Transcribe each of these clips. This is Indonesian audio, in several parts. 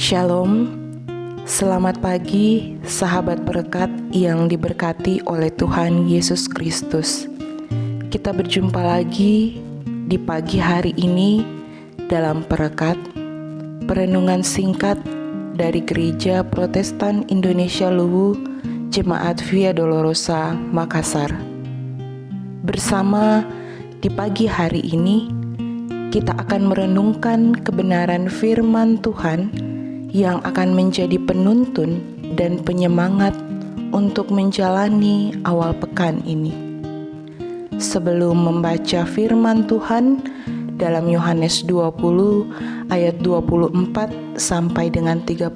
Shalom, selamat pagi sahabat berkat yang diberkati oleh Tuhan Yesus Kristus. Kita berjumpa lagi di pagi hari ini dalam perenungan singkat dari Gereja Protestan Indonesia Luwu, Jemaat Via Dolorosa, Makassar. Bersama di pagi hari ini, kita akan merenungkan kebenaran firman Tuhan yang akan menjadi penuntun dan penyemangat untuk menjalani awal pekan ini. Sebelum membaca firman Tuhan dalam Yohanes 20 ayat 24 sampai dengan 31,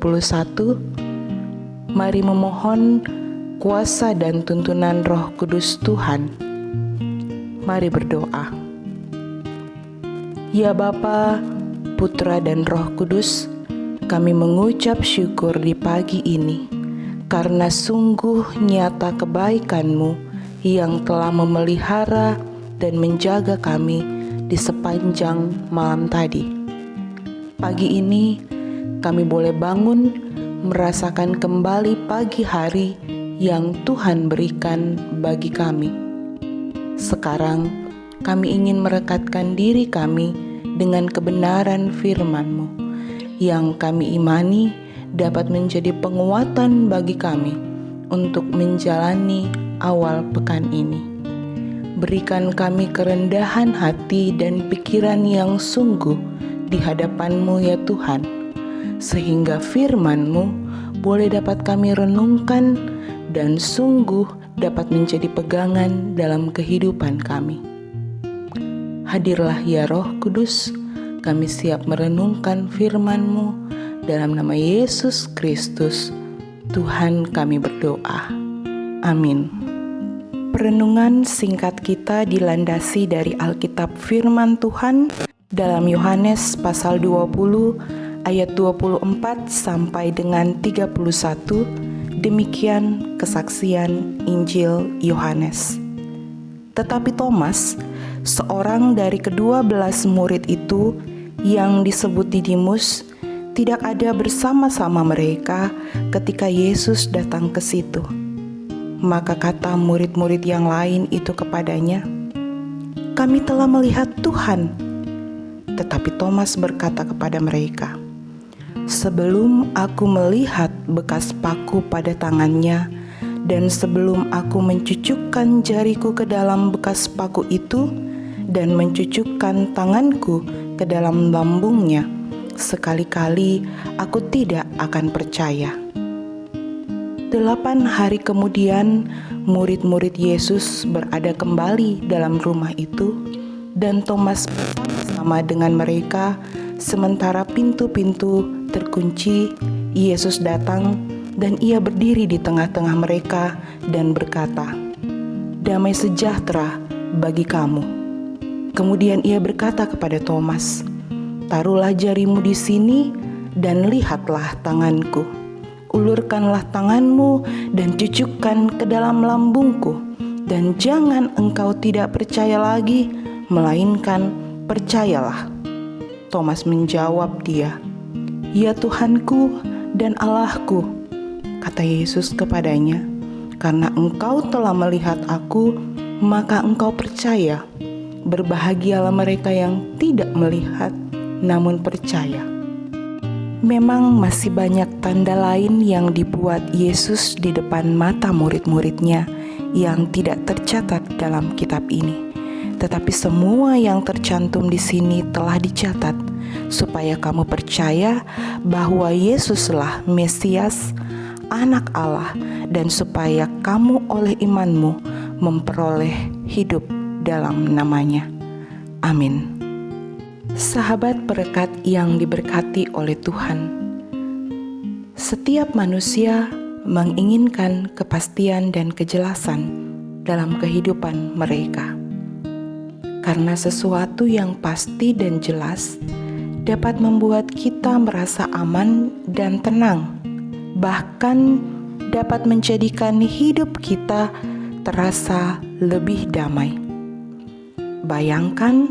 mari memohon kuasa dan tuntunan Roh Kudus Tuhan. Mari berdoa. Ya Bapa, Putra dan Roh Kudus, kami mengucap syukur di pagi ini karena sungguh nyata kebaikan-Mu yang telah memelihara dan menjaga kami di sepanjang malam tadi. Pagi ini kami boleh bangun merasakan kembali pagi hari yang Tuhan berikan bagi kami. Sekarang kami ingin merekatkan diri kami dengan kebenaran firman-Mu yang kami imani dapat menjadi penguatan bagi kami untuk menjalani awal pekan ini. Berikan kami kerendahan hati dan pikiran yang sungguh di hadapan-Mu ya Tuhan, sehingga firman-Mu boleh dapat kami renungkan dan sungguh dapat menjadi pegangan dalam kehidupan kami. Hadirlah ya Roh Kudus, kami siap merenungkan firman-Mu dalam nama Yesus Kristus, Tuhan kami berdoa. Amin. Perenungan singkat kita dilandasi dari Alkitab firman Tuhan dalam Yohanes pasal 20 ayat 24 sampai dengan 31. Demikian kesaksian Injil Yohanes. Tetapi Thomas, seorang dari ke-12 murid itu yang disebut Didimus, tidak ada bersama-sama mereka ketika Yesus datang ke situ. Maka kata murid-murid yang lain itu kepadanya, "Kami telah melihat Tuhan." Tetapi Thomas berkata kepada mereka, "Sebelum aku melihat bekas paku pada tangannya, dan sebelum aku mencucukkan jariku ke dalam bekas paku itu, dan mencucukkan tanganku ke dalam lambungnya, sekali-kali aku tidak akan percaya." 8 hari kemudian, murid-murid Yesus berada kembali dalam rumah itu, dan Thomas bersama dengan mereka. Sementara pintu-pintu terkunci, Yesus datang dan ia berdiri di tengah-tengah mereka dan berkata, "Damai sejahtera bagi kamu." Kemudian ia berkata kepada Thomas, "Taruhlah jarimu di sini dan lihatlah tanganku. Ulurkanlah tanganmu dan cucukkan ke dalam lambungku, dan jangan engkau tidak percaya lagi, melainkan percayalah." Thomas menjawab dia, "Ya Tuhanku dan Allahku." Kata Yesus kepadanya, "Karena engkau telah melihat aku, maka engkau percaya. Berbahagialah mereka yang tidak melihat, namun percaya." Memang masih banyak tanda lain yang dibuat Yesus di depan mata murid-muridnya yang tidak tercatat dalam kitab ini. Tetapi semua yang tercantum di sini telah dicatat, supaya kamu percaya bahwa Yesuslah Mesias, Anak Allah, dan supaya kamu oleh imanmu memperoleh hidup dalam namanya. Amin. Sahabat berkat yang diberkati oleh Tuhan, setiap manusia menginginkan kepastian dan kejelasan dalam kehidupan mereka. Karena sesuatu yang pasti dan jelas dapat membuat kita merasa aman dan tenang, bahkan dapat menjadikan hidup kita terasa lebih damai. Bayangkan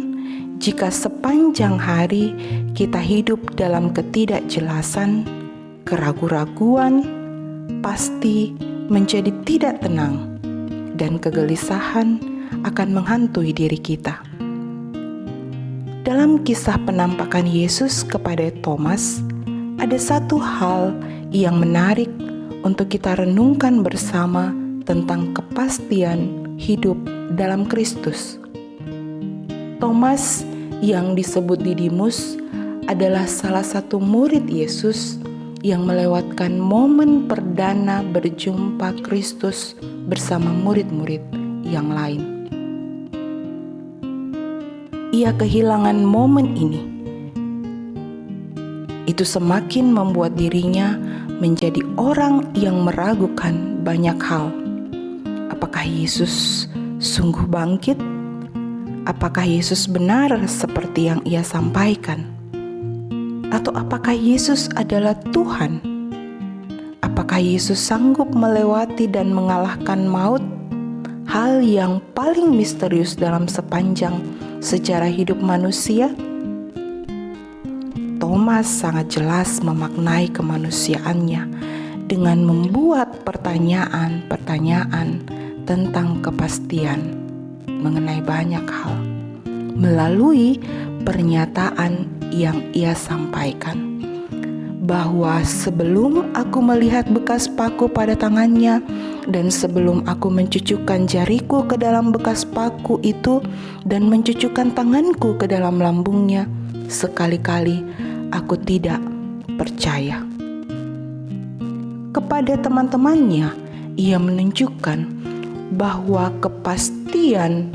jika sepanjang hari kita hidup dalam ketidakjelasan, keraguan-raguan pasti menjadi tidak tenang, dan kegelisahan akan menghantui diri kita. Dalam kisah penampakan Yesus kepada Thomas, ada satu hal yang menarik untuk kita renungkan bersama tentang kepastian hidup dalam Kristus. Thomas yang disebut Didimus adalah salah satu murid Yesus yang melewatkan momen perdana berjumpa Kristus bersama murid-murid yang lain. Ia kehilangan momen ini. Itu semakin membuat dirinya menjadi orang yang meragukan banyak hal. Apakah Yesus sungguh bangkit? Apakah Yesus benar seperti yang ia sampaikan? Atau apakah Yesus adalah Tuhan? Apakah Yesus sanggup melewati dan mengalahkan maut? Hal yang paling misterius dalam sepanjang sejarah hidup manusia. Thomas sangat jelas memaknai kemanusiaannya dengan membuat pertanyaan-pertanyaan tentang kepastian mengenai banyak hal melalui pernyataan yang ia sampaikan, bahwa sebelum aku melihat bekas paku pada tangannya dan sebelum aku mencucukkan jariku ke dalam bekas paku itu dan mencucukkan tanganku ke dalam lambungnya, sekali-kali aku tidak percaya. Kepada teman-temannya, ia menunjukkan bahwa kepastian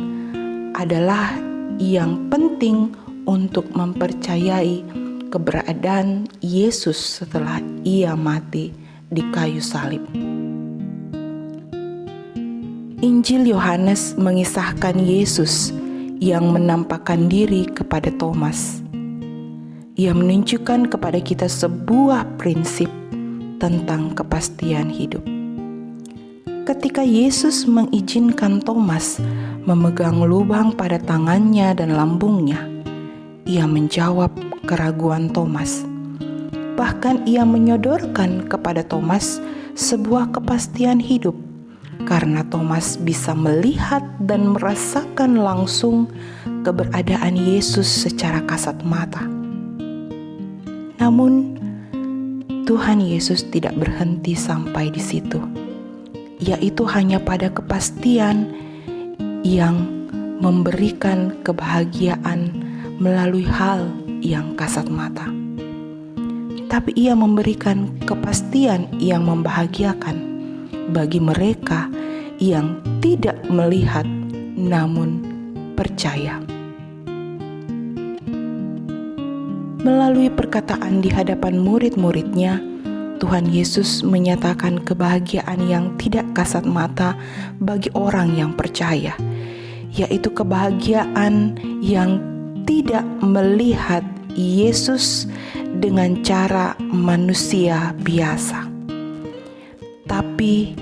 adalah yang penting untuk mempercayai keberadaan Yesus setelah ia mati di kayu salib. Injil Yohanes mengisahkan Yesus yang menampakkan diri kepada Thomas. Ia menunjukkan kepada kita sebuah prinsip tentang kepastian hidup. Ketika Yesus mengizinkan Thomas memegang lubang pada tangannya dan lambungnya, ia menjawab keraguan Thomas. Bahkan ia menyodorkan kepada Thomas sebuah kepastian hidup, karena Thomas bisa melihat dan merasakan langsung keberadaan Yesus secara kasat mata. Namun, Tuhan Yesus tidak berhenti sampai di situ, yaitu hanya pada kepastian yang memberikan kebahagiaan melalui hal yang kasat mata. Tapi ia memberikan kepastian yang membahagiakan bagi mereka yang tidak melihat namun percaya. Melalui perkataan di hadapan murid-muridnya, Tuhan Yesus menyatakan kebahagiaan yang tidak kasat mata bagi orang yang percaya, yaitu kebahagiaan yang tidak melihat Yesus dengan cara manusia biasa, tapi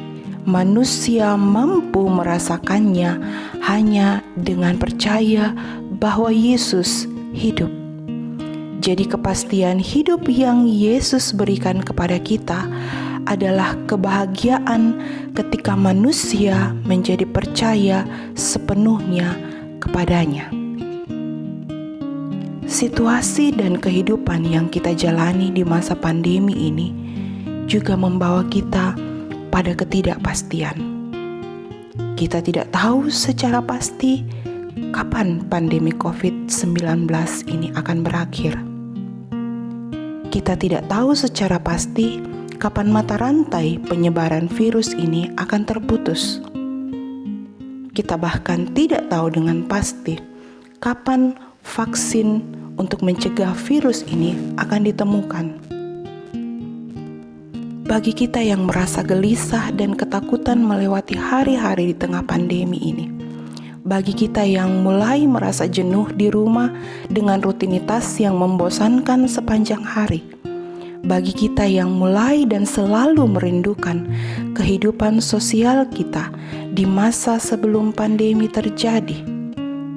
manusia mampu merasakannya hanya dengan percaya bahwa Yesus hidup. Jadi kepastian hidup yang Yesus berikan kepada kita adalah kebahagiaan ketika manusia menjadi percaya sepenuhnya kepadanya. Situasi dan kehidupan yang kita jalani di masa pandemi ini juga membawa kita pada ketidakpastian. Kita tidak tahu secara pasti kapan pandemi COVID-19 ini akan berakhir. Kita tidak tahu secara pasti kapan mata rantai penyebaran virus ini akan terputus. Kita bahkan tidak tahu dengan pasti kapan vaksin untuk mencegah virus ini akan ditemukan. Bagi kita yang merasa gelisah dan ketakutan melewati hari-hari di tengah pandemi ini, bagi kita yang mulai merasa jenuh di rumah dengan rutinitas yang membosankan sepanjang hari, bagi kita yang mulai dan selalu merindukan kehidupan sosial kita di masa sebelum pandemi terjadi,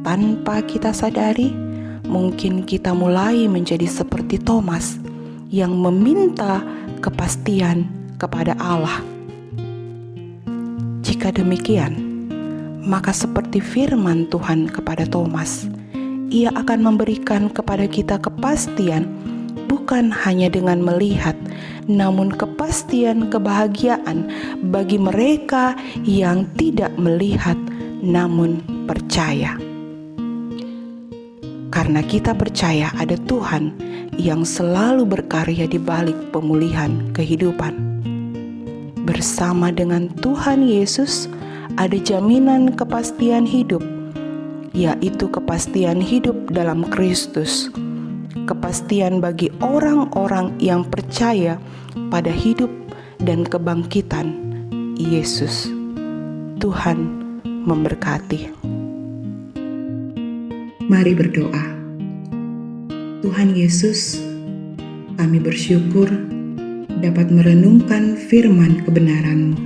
tanpa kita sadari, mungkin kita mulai menjadi seperti Thomas yang meminta kepastian kepada Allah. Jika demikian, maka seperti firman Tuhan kepada Thomas, Ia akan memberikan kepada kita kepastian bukan hanya dengan melihat, namun kepastian kebahagiaan bagi mereka yang tidak melihat namun percaya. Karena kita percaya ada Tuhan yang selalu berkarya di balik pemulihan kehidupan. Bersama dengan Tuhan Yesus ada jaminan kepastian hidup, yaitu kepastian hidup dalam Kristus. Kepastian bagi orang-orang yang percaya pada hidup dan kebangkitan Yesus. Tuhan memberkati. Mari berdoa. Tuhan Yesus, kami bersyukur dapat merenungkan firman kebenaran-Mu.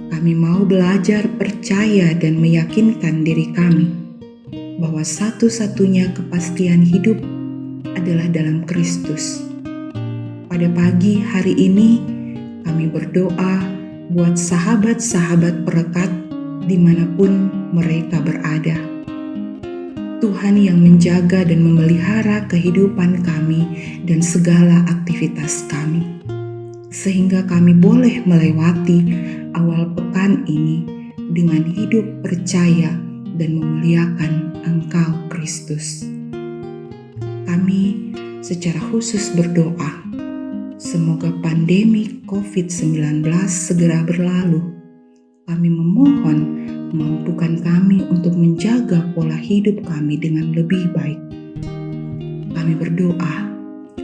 Kami mau belajar percaya dan meyakinkan diri kami bahwa satu-satunya kepastian hidup adalah dalam Kristus. Pada pagi hari ini, kami berdoa buat sahabat-sahabat perekat dimanapun mereka berada. Tuhan yang menjaga dan memelihara kehidupan kami dan segala aktivitas kami, sehingga kami boleh melewati awal pekan ini dengan hidup percaya dan memuliakan Engkau Kristus. Kami secara khusus berdoa, semoga pandemi COVID-19 segera berlalu. Kami memohon mampukan kami untuk menjaga pola hidup kami dengan lebih baik. Kami berdoa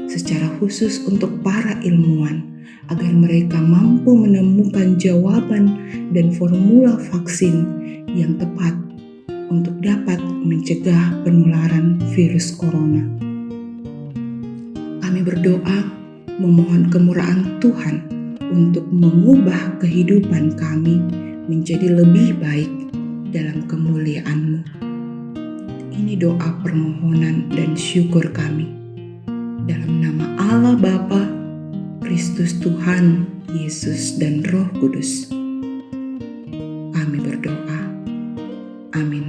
secara khusus untuk para ilmuwan agar mereka mampu menemukan jawaban dan formula vaksin yang tepat untuk dapat mencegah penularan virus corona. Kami berdoa memohon kemurahan Tuhan untuk mengubah kehidupan kami menjadi lebih baik dalam kemuliaan-Mu. Ini doa permohonan dan syukur kami. Dalam nama Allah Bapa, Kristus Tuhan, Yesus dan Roh Kudus, kami berdoa. Amin.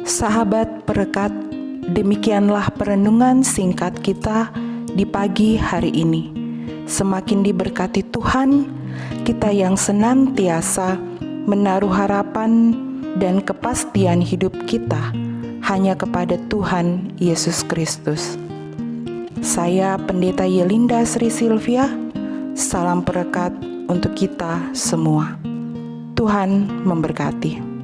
Sahabat perekat, demikianlah perenungan singkat kita di pagi hari ini. Semakin diberkati Tuhan, kita yang senantiasa menaruh harapan dan kepastian hidup kita hanya kepada Tuhan Yesus Kristus. Saya Pendeta Yelinda Sri Silvia, salam perekat untuk kita semua. Tuhan memberkati.